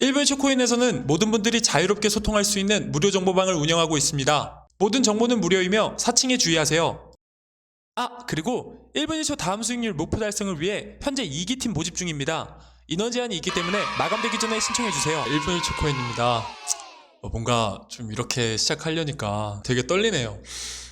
일본이츠 코인에서는 모든 분들이 자유롭게 소통할 수 있는 무료 정보방을 운영하고 있습니다. 모든 정보는 무료이며 사칭에 주의하세요. 그리고 일본이츠 다음 수익률 목표 달성을 위해 현재 2기팀 모집 중입니다. 인원 제한이 있기 때문에 마감되기 전에 신청해주세요. 일본이츠 코인입니다. 뭔가 좀 이렇게 시작하려니까 되게 떨리네요.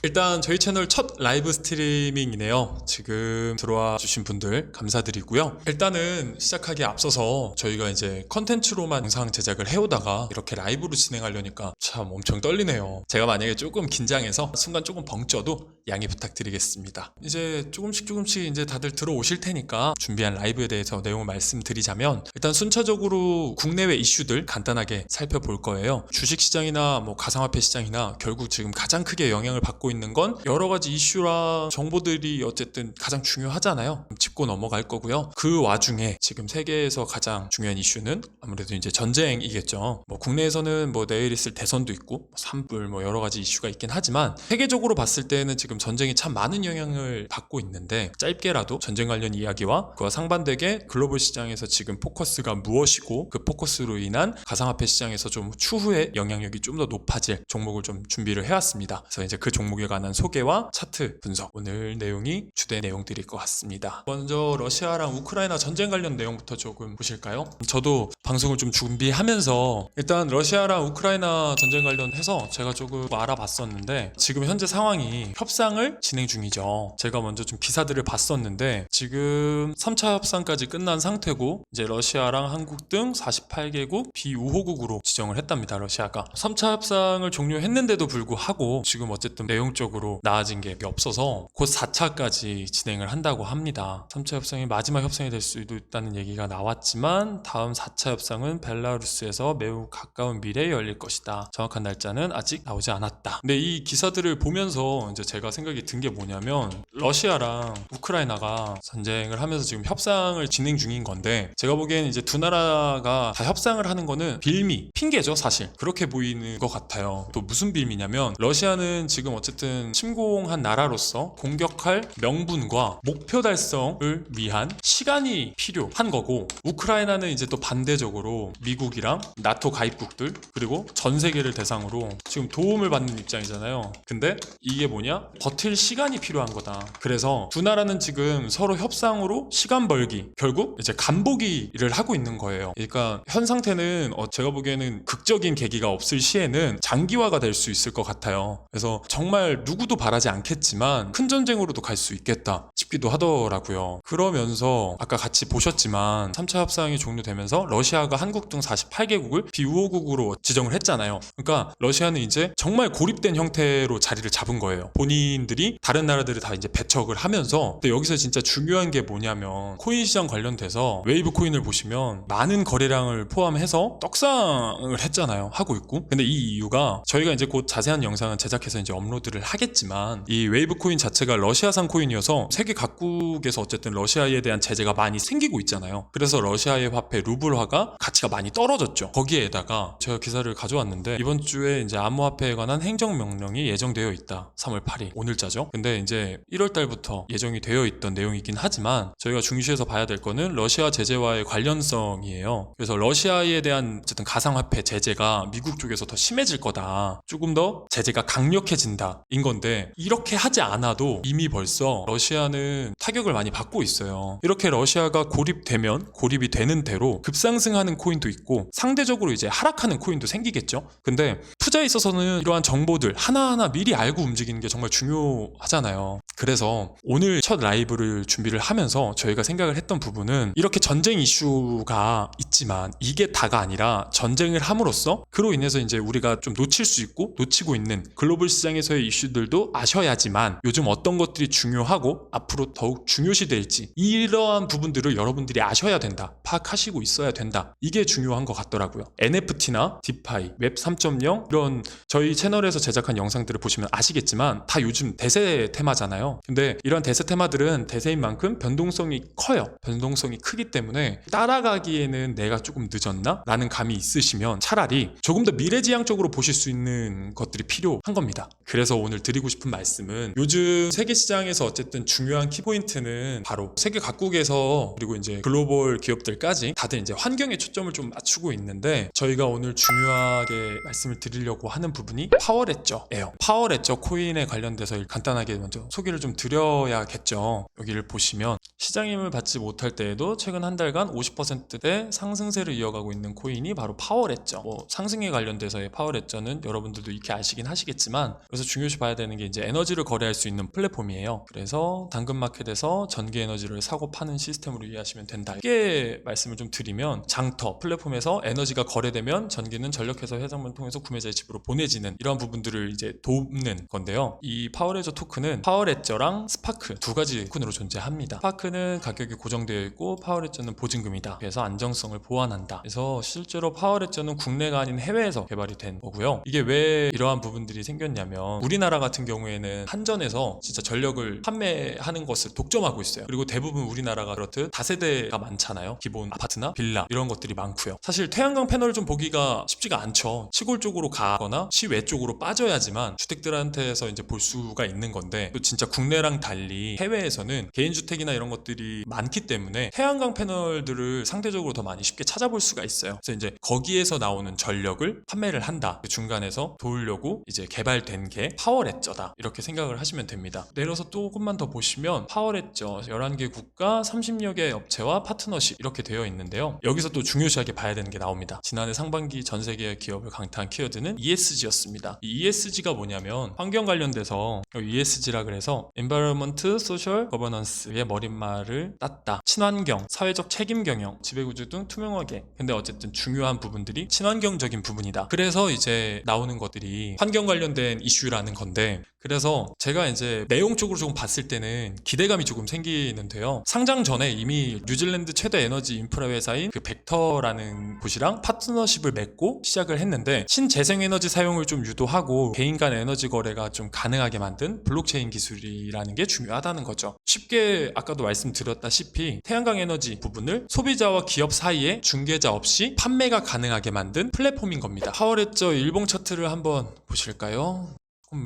일단 저희 채널 첫 라이브 스트리밍이네요. 지금 들어와 주신 분들 감사드리고요. 일단은 시작하기에 앞서서 저희가 이제 컨텐츠로만 영상 제작을 해오다가 이렇게 라이브로 진행하려니까 참 엄청 떨리네요. 제가 만약에 조금 긴장해서 순간 조금 벙쪄도 양해 부탁드리겠습니다. 이제 조금씩 이제 다들 들어오실 테니까 준비한 라이브에 대해서 내용을 말씀드리자면, 일단 순차적으로 국내외 이슈들 간단하게 살펴볼 거예요. 주식시장이나 가상화폐 시장이나 결국 지금 가장 크게 영향을 받고 있는 건 여러 가지 이슈랑 정보들이 어쨌든 가장 중요하잖아요. 짚고 넘어갈 거고요. 그 와중에 지금 세계에서 가장 중요한 이슈는 아무래도 이제 전쟁이겠죠. 국내에서는 내일 있을 대선도 있고 산불 여러 가지 이슈가 있긴 하지만, 세계적으로 봤을 때는 지금 전쟁이 참 많은 영향을 받고 있는데, 짧게라도 전쟁 관련 이야기와 그와 상반되게 글로벌 시장에서 지금 포커스가 무엇이고 그 포커스로 인한 가상화폐 시장에서 좀 추후에 영향력이 좀 더 높아질 종목을 좀 준비를 해왔습니다. 그래서 이제 그 종목에 관한 소개와 차트 분석, 오늘 내용이 주된 내용들일 것 같습니다. 먼저 러시아랑 우크라이나 전쟁 관련 내용부터 조금 보실까요? 저도 방송을 좀 준비하면서 일단 러시아랑 우크라이나 전쟁 관련해서 제가 조금 알아봤었는데, 지금 현재 상황이 협상을 진행 중이죠. 제가 먼저 좀 기사들을 봤었는데 지금 3차 협상까지 끝난 상태고, 이제 러시아랑 한국 등 48개국 비우호국으로 지정을 했답니다. 러시아가 3차 협상을 종료했는데도 불구하고 지금 어쨌든 내용적으로 나아진 게 없어서 곧 4차까지 진행을 한다고 합니다. 3차 협상이 마지막 협상이 될 수도 있다는 얘기가 나왔지만, 다음 4차 협상은 벨라루스에서 매우 가까운 미래에 열릴 것이다. 정확한 날짜는 아직 나오지 않았다. 근데 이 기사들을 보면서 이제 제가 생각이 든 게 뭐냐면, 러시아랑 우크라이나가 전쟁을 하면서 지금 협상을 진행 중인 건데, 제가 보기엔 이제 두 나라가 다 협상을 하는 거는 빌미, 핑계죠 사실. 그렇게 보이는 것 같아요. 또 무슨 빌미냐면, 러시아는 지금 어쨌든 침공한 나라로서 공격할 명분과 목표 달성을 위한 시간이 필요한 거고, 우크라이나는 이제 또 반대적으로 미국이랑 나토 가입국들 그리고 전 세계를 대상으로 지금 도움을 받는 입장이잖아요. 근데 이게 뭐냐? 버틸 시간이 필요한 거다. 그래서 두 나라는 지금 서로 협상으로 시간 벌기, 결국 이제 간보기를 하고 있는 거예요. 그러니까 현 상태는 제가 보기에는 극적인 계기가 없을 시에는 장기화가 될 수 있을 것 같아요. 그래서 정말 누구도 바라지 않겠지만 큰 전쟁으로도 갈 수 있겠다 싶기도 하더라고요. 그러면서 아까 같이 보셨지만 3차 협상이 종료되면서 러시아가 한국 등 48개국을 비우호국으로 지정을 했잖아요. 그러니까 러시아는 이제 정말 고립된 형태로 자리를 잡은 거예요. 본인들이 다른 나라들을 다 이제 배척을 하면서. 근데 여기서 진짜 중요한 게 뭐냐면, 코인 시장 관련돼서 웨이브 코인을 보시면 많은 거래량을 포함해서 떡상을 했잖아요. 하고 있고. 근데 이 이유가, 저희가 이제 곧 자세한 영상은 제작해서 이제 업로드를 하겠지만, 이 웨이브 코인 자체가 러시아산 코인이어서 세계 각국에서 어쨌든 러시아에 대한 제재가 많이 생기고 있잖아요. 그래서 러시아의 화폐 루블화가 가치가 많이 떨어졌죠. 거기에다가 제가 기사를 가져왔는데, 이번 주에 이제 암호화폐에 관한 행정명령이 예정되어 있다. 3월 8일 오늘자죠. 근데 이제 1월 달부터 예정이 되어 있던 내용이긴 하지만, 저희가 중시해서 봐야 될 거는 러시아 제재와의 관련성이에요. 그래서 러시아에 대한 어쨌든 가상화폐 제재가 미국 쪽에서 더 심해질 거다, 조금 더 제재가 강력해진다 인 건데, 이렇게 하지 않아도 이미 벌써 러시아는 타격을 많이 받고 있어요. 이렇게 러시아가 고립되면 고립이 되는 대로 급상승하는 코인도 있고 상대적으로 이제 하락하는 코인도 생기겠죠. 근데 투자에 있어서는 이러한 정보들 하나하나 미리 알고 움직이는 게 정말 중요하잖아요. 그래서 오늘 첫 라이브를 준비를 하면서 저희가 생각을 했던 부분은, 이렇게 전쟁 이슈가 있지만 이게 다가 아니라, 전쟁을 함으로써 그로 인해서 이제 우리가 좀 놓칠 수 있고 놓치고 있는 글로벌 시장에서의 이슈들도 아셔야지만, 요즘 어떤 것들이 중요하고 앞으로 더욱 중요시 될지, 이러한 부분들을 여러분들이 아셔야 된다, 파악하시고 있어야 된다. 이게 중요한 것 같더라고요. NFT나 디파이, 웹 3.0 이런 저희 채널에서 제작한 영상들을 보시면 아시겠지만 다 요즘 대세 테마잖아요. 근데 이런 대세 테마들은 대세인 만큼 변동성이 커요. 변동성이 크기 때문에 따라가기에는 내가 조금 늦었나? 라는 감이 있으시면 차라리 조금 더 미래지향적으로 보실 수 있는 것들이 필요한 겁니다. 그래서 오늘 드리고 싶은 말씀은, 요즘 세계 시장에서 어쨌든 중요한 키포인트는 바로 세계 각국에서, 그리고 이제 글로벌 기업들 부분들까지 다들 이제 환경에 초점을 좀 맞추고 있는데, 저희가 오늘 중요하게 말씀을 드리려고 하는 부분이 파워레저예요. 파워레저 코인에 관련돼서 간단하게 먼저 소개를 좀 드려야겠죠. 여기를 보시면 시장 힘을 받지 못할 때에도 최근 한 달간 50%대 상승세를 이어가고 있는 코인이 바로 파워레저. 상승에 관련돼서의 파워레저는 여러분들도 익히 아시긴 하시겠지만, 그래서 중요시 봐야 되는 게 이제 에너지를 거래할 수 있는 플랫폼이에요. 그래서 당근마켓에서 전기 에너지를 사고 파는 시스템으로 이해하시면 된다. 쉽게 말씀을 좀 드리면, 장터 플랫폼에서 에너지가 거래되면 전기는 전력회사 회장을 통해서 구매자의 집으로 보내지는 이러한 부분들을 이제 돕는 건데요. 이 파워레저 토큰은 파워레저랑 스파크 두 가지 토큰으로 존재합니다. 스파크는 가격이 고정되어 있고 파워레저는 보증금이다. 그래서 안정성을 보완한다. 그래서 실제로 파워레저는 국내가 아닌 해외에서 개발이 된 거고요. 이게 왜 이러한 부분들이 생겼냐면, 우리나라 같은 경우에는 한전에서 진짜 전력을 판매하는 것을 독점하고 있어요. 그리고 대부분 우리나라가 그렇듯 다세대가 많잖아요. 기본 아파트나 빌라 이런 것들이 많고요. 사실 태양광 패널을 좀 보기가 쉽지가 않죠. 시골 쪽으로 가거나 시외 쪽으로 빠져야지만 주택들한테서 이제 볼 수가 있는 건데, 또 진짜 국내랑 달리 해외에서는 개인주택이나 이런 것들이 많기 때문에 태양광 패널들을 상대적으로 더 많이 쉽게 찾아볼 수가 있어요. 그래서 이제 거기에서 나오는 전력을 판매를 한다. 그 중간에서 도우려고 이제 개발된 게 파워레저다. 이렇게 생각을 하시면 됩니다. 내려서 조금만 더 보시면 파워레저 11개 국가 30여 개 업체와 파트너십 이렇게 되어 있는데요. 여기서 또 중요시하게 봐야 되는 게 나옵니다. 지난해 상반기 전 세계 기업을 강타한 키워드는 ESG였습니다. 이 ESG가 뭐냐면 환경 관련돼서 ESG라 그래서 Environment, Social Governance의 머릿말을 땄다. 친환경, 사회적 책임 경영, 지배구조 등 투명하게. 근데 어쨌든 중요한 부분들이 친환경적인 부분이다. 그래서 이제 나오는 것들이 환경 관련된 이슈라는 건데, 그래서 제가 이제 내용 쪽으로 조금 봤을 때는 기대감이 조금 생기는데요. 상장 전에 이미 뉴질랜드 최대 에너지 인프라 회사인 그 벡터라는 곳이랑 파트너십을 맺고 시작을 했는데, 신재생에너지 사용을 좀 유도하고 개인 간 에너지 거래가 좀 가능하게 만든 블록체인 기술이라는 게 중요하다는 거죠. 쉽게 아까도 말씀드렸다시피 태양광 에너지 부분을 소비자와 기업 사이에 중개자 없이 판매가 가능하게 만든 플랫폼인 겁니다. 파워레저 일봉 차트를 한번 보실까요?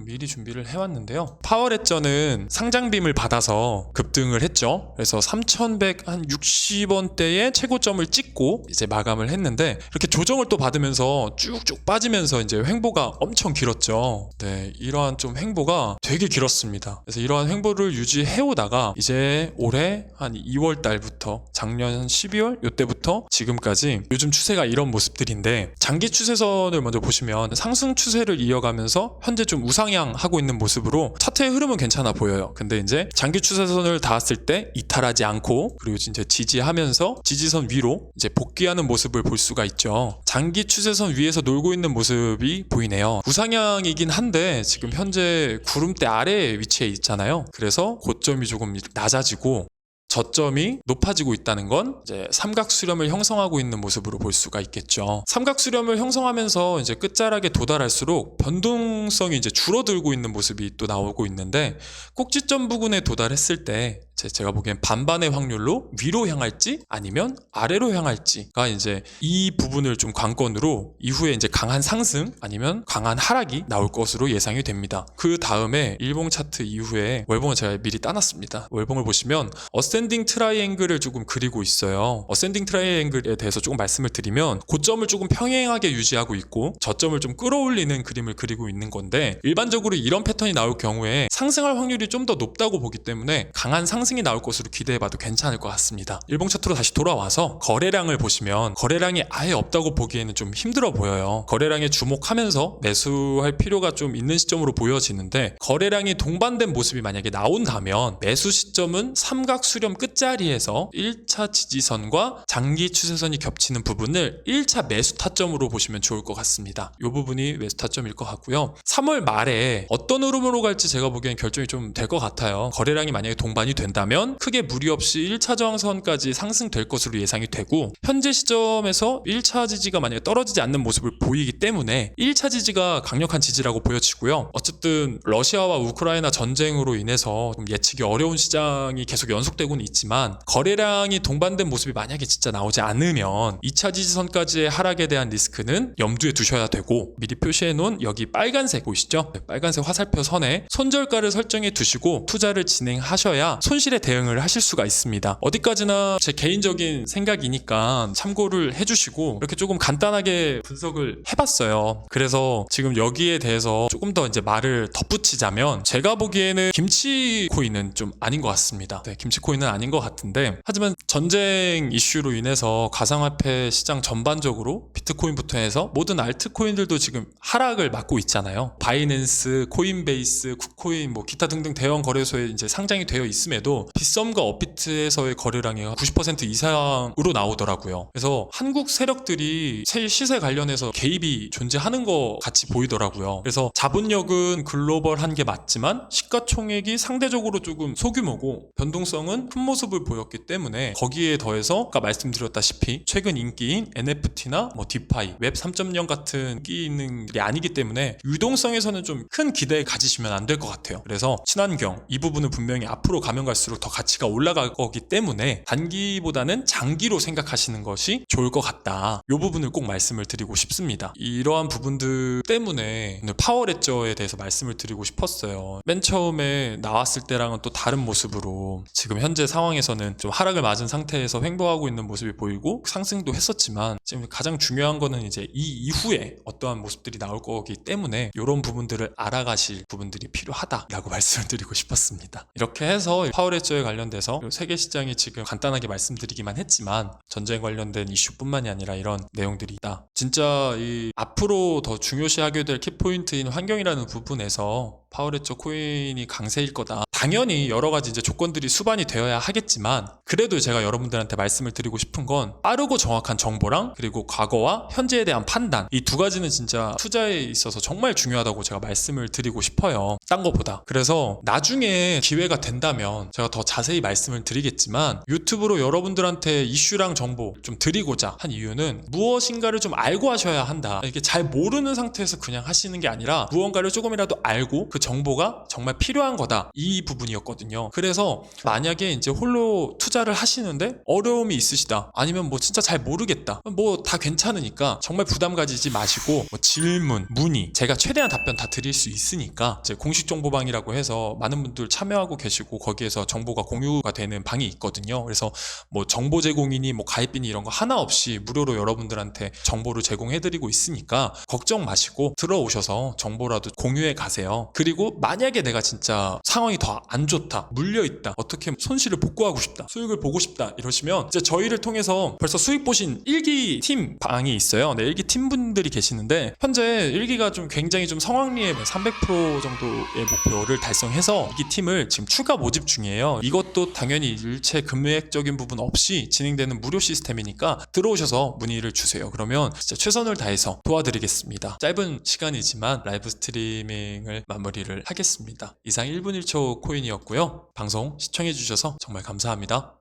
미리 준비를 해왔는데요. 파워레저는 상장빔을 받아서 급등을 했죠. 그래서 3,160원대의 최고점을 찍고 이제 마감을 했는데, 이렇게 조정을 또 받으면서 쭉쭉 빠지면서 이제 횡보가 엄청 길었죠. 네, 이러한 좀 횡보가 되게 길었습니다. 그래서 이러한 횡보를 유지해오다가 이제 올해 한 2월 달부터 작년 12월 이때부터 지금까지 요즘 추세가 이런 모습들인데, 장기 추세선을 먼저 보시면 상승 추세를 이어가면서 현재 좀 우상향하고 있는 모습으로 차트의 흐름은 괜찮아 보여요. 근데 이제 장기 추세선을 닿았을 때 이탈하지 않고, 그리고 이제 지지하면서 지지선 위로 이제 복귀하는 모습을 볼 수가 있죠. 장기 추세선 위에서 놀고 있는 모습이 보이네요. 우상향이긴 한데 지금 현재 구름대 아래에 위치해 있잖아요. 그래서 고점이 조금 낮아지고 저점이 높아지고 있다는 건 이제 삼각수렴을 형성하고 있는 모습으로 볼 수가 있겠죠. 삼각수렴을 형성하면서 이제 끝자락에 도달할수록 변동성이 이제 줄어들고 있는 모습이 또 나오고 있는데, 꼭지점 부근에 도달했을 때 제가 보기엔 반반의 확률로 위로 향할지 아니면 아래로 향할지가 이제 이 부분을 좀 관건으로 이후에 이제 강한 상승 아니면 강한 하락이 나올 것으로 예상이 됩니다. 그 다음에 일봉 차트 이후에 월봉을 제가 미리 따놨습니다. 월봉을 보시면 어센딩 트라이앵글을 조금 그리고 있어요. 어센딩 트라이앵글에 대해서 조금 말씀을 드리면, 고점을 조금 평행하게 유지하고 있고 저점을 좀 끌어올리는 그림을 그리고 있는 건데, 일반적으로 이런 패턴이 나올 경우에 상승할 확률이 좀 더 높다고 보기 때문에 강한 상승이 나올 것으로 기대해봐도 괜찮을 것 같습니다. 일봉 차트로 다시 돌아와서 거래량을 보시면 거래량이 아예 없다고 보기에는 좀 힘들어 보여요. 거래량에 주목하면서 매수할 필요가 좀 있는 시점으로 보여지는데, 거래량이 동반된 모습이 만약에 나온다면 매수 시점은 삼각 수렴 끝자리에서 1차 지지선과 장기 추세선이 겹치는 부분을 1차 매수 타점으로 보시면 좋을 것 같습니다. 이 부분이 매수 타점일 것 같고요. 3월 말에 어떤 흐름으로 갈지 제가 보기엔 결정이 좀 될 것 같아요. 거래량이 만약에 동반이 된다면 크게 무리 없이 1차 저항선까지 상승될 것으로 예상이 되고, 현재 시점에서 1차 지지가 만약에 떨어지지 않는 모습을 보이기 때문에 1차 지지가 강력한 지지라고 보여지고요. 어쨌든 러시아와 우크라이나 전쟁으로 인해서 좀 예측이 어려운 시장이 계속 연속되고는 있지만, 거래량이 동반된 모습이 만약에 진짜 나오지 않으면 2차 지지선까지의 하락에 대한 리스크는 염두에 두셔야 되고, 미리 표시해 놓은 여기 빨간색 보이시죠? 빨간색 화살표 선에 손절가를 설정해 두시고 투자를 진행하셔야 손실이 현실에 대응을 하실 수가 있습니다. 어디까지나 제 개인적인 생각이니까 참고를 해주시고 이렇게 조금 간단하게 분석을 해봤어요. 그래서 지금 여기에 대해서 조금 더 이제 말을 덧붙이자면 제가 보기에는 김치 코인은 좀 아닌 것 같습니다. 네, 김치 코인은 아닌 것 같은데 하지만 전쟁 이슈로 인해서 가상화폐 시장 전반적으로 비트코인부터 해서 모든 알트코인들도 지금 하락을 맞고 있잖아요. 바이낸스, 코인베이스, 쿠코인 뭐 기타 등등 대형 거래소에 이제 상장이 되어 있음에도 빗썸과 업비트에서의 거래량이 90% 이상으로 나오더라고요. 그래서 한국 세력들이 시세 관련해서 개입이 존재하는 것 같이 보이더라고요. 그래서 자본력은 글로벌한 게 맞지만 시가총액이 상대적으로 조금 소규모고 변동성은 큰 모습을 보였기 때문에 거기에 더해서 아까 말씀드렸다시피 최근 인기인 NFT나 뭐 디파이, 웹 3.0 같은 인기 있는 게 아니기 때문에 유동성에서는 좀 큰 기대 가지시면 안 될 것 같아요. 그래서 친환경 이 부분은 분명히 앞으로 가면 갈수록 더 가치가 올라갈 거기 때문에 단기보다는 장기로 생각하시는 것이 좋을 것 같다. 이 부분을 꼭 말씀을 드리고 싶습니다. 이러한 부분들 때문에 오늘 파워레저에 대해서 말씀을 드리고 싶었어요. 맨 처음에 나왔을 때랑은 또 다른 모습으로 지금 현재 상황에서는 좀 하락을 맞은 상태에서 횡보하고 있는 모습이 보이고 상승도 했었지만 지금 가장 중요한 거는 이제 이 이후에 어떠한 모습들이 나올 거기 때문에 이런 부분들을 알아가실 부분들이 필요하다라고 말씀을 드리고 싶었습니다. 이렇게 해서 파워레저에 관련돼서 세계 시장이 지금 간단하게 말씀드리기만 했지만 전쟁 관련된 이슈뿐만이 아니라 이런 내용들이 있다. 진짜 이 앞으로 더 중요시하게 될 키포인트인 환경이라는 부분에서 파워레저 코인이 강세일 거다. 당연히 여러 가지 이제 조건들이 수반이 되어야 하겠지만 그래도 제가 여러분들한테 말씀을 드리고 싶은 건 빠르고 정확한 정보랑 그리고 과거와 현재에 대한 판단 이 두 가지는 진짜 투자에 있어서 정말 중요하다고 제가 말씀을 드리고 싶어요. 딴 것보다. 그래서 나중에 기회가 된다면 제가 더 자세히 말씀을 드리겠지만 유튜브로 여러분들한테 이슈랑 정보 좀 드리고자 한 이유는 무엇인가를 좀 알고 하셔야 한다. 이게 잘 모르는 상태에서 그냥 하시는 게 아니라 무언가를 조금이라도 알고 그 정보가 정말 필요한 거다. 이 부분이었거든요. 그래서 만약에 이제 홀로 투자를 하시는데 어려움이 있으시다. 아니면 뭐 진짜 잘 모르겠다. 뭐 다 괜찮으니까 정말 부담 가지지 마시고 뭐 질문, 문의 제가 최대한 답변 다 드릴 수 있으니까 이제 공식 정보방이라고 해서 많은 분들 참여하고 계시고 거기에서 정보가 공유가 되는 방이 있거든요. 그래서 뭐 정보 제공이니 뭐 가입비니 이런 거 하나 없이 무료로 여러분들한테 정보를 제공해드리고 있으니까 걱정 마시고 들어오셔서 정보라도 공유해 가세요. 그리고 만약에 내가 진짜 상황이 더 안 좋다, 물려있다, 어떻게 손실을 복구하고 싶다, 수익을 보고 싶다 이러시면 이제 저희를 통해서 벌써 수익 보신 1기 팀 방이 있어요. 네, 1기 팀분들이 계시는데 현재 1기가 좀 굉장히 좀 성황리에 300% 정도의 목표를 달성해서 2기 팀을 지금 추가 모집 중이에요. 이것도 당연히 일체 금액적인 부분 없이 진행되는 무료 시스템이니까 들어오셔서 문의를 주세요. 그러면 진짜 최선을 다해서 도와드리겠습니다. 짧은 시간이지만 라이브 스트리밍을 마무리를 하겠습니다. 이상 1분 1초 코인이었고요. 방송 시청해주셔서 정말 감사합니다.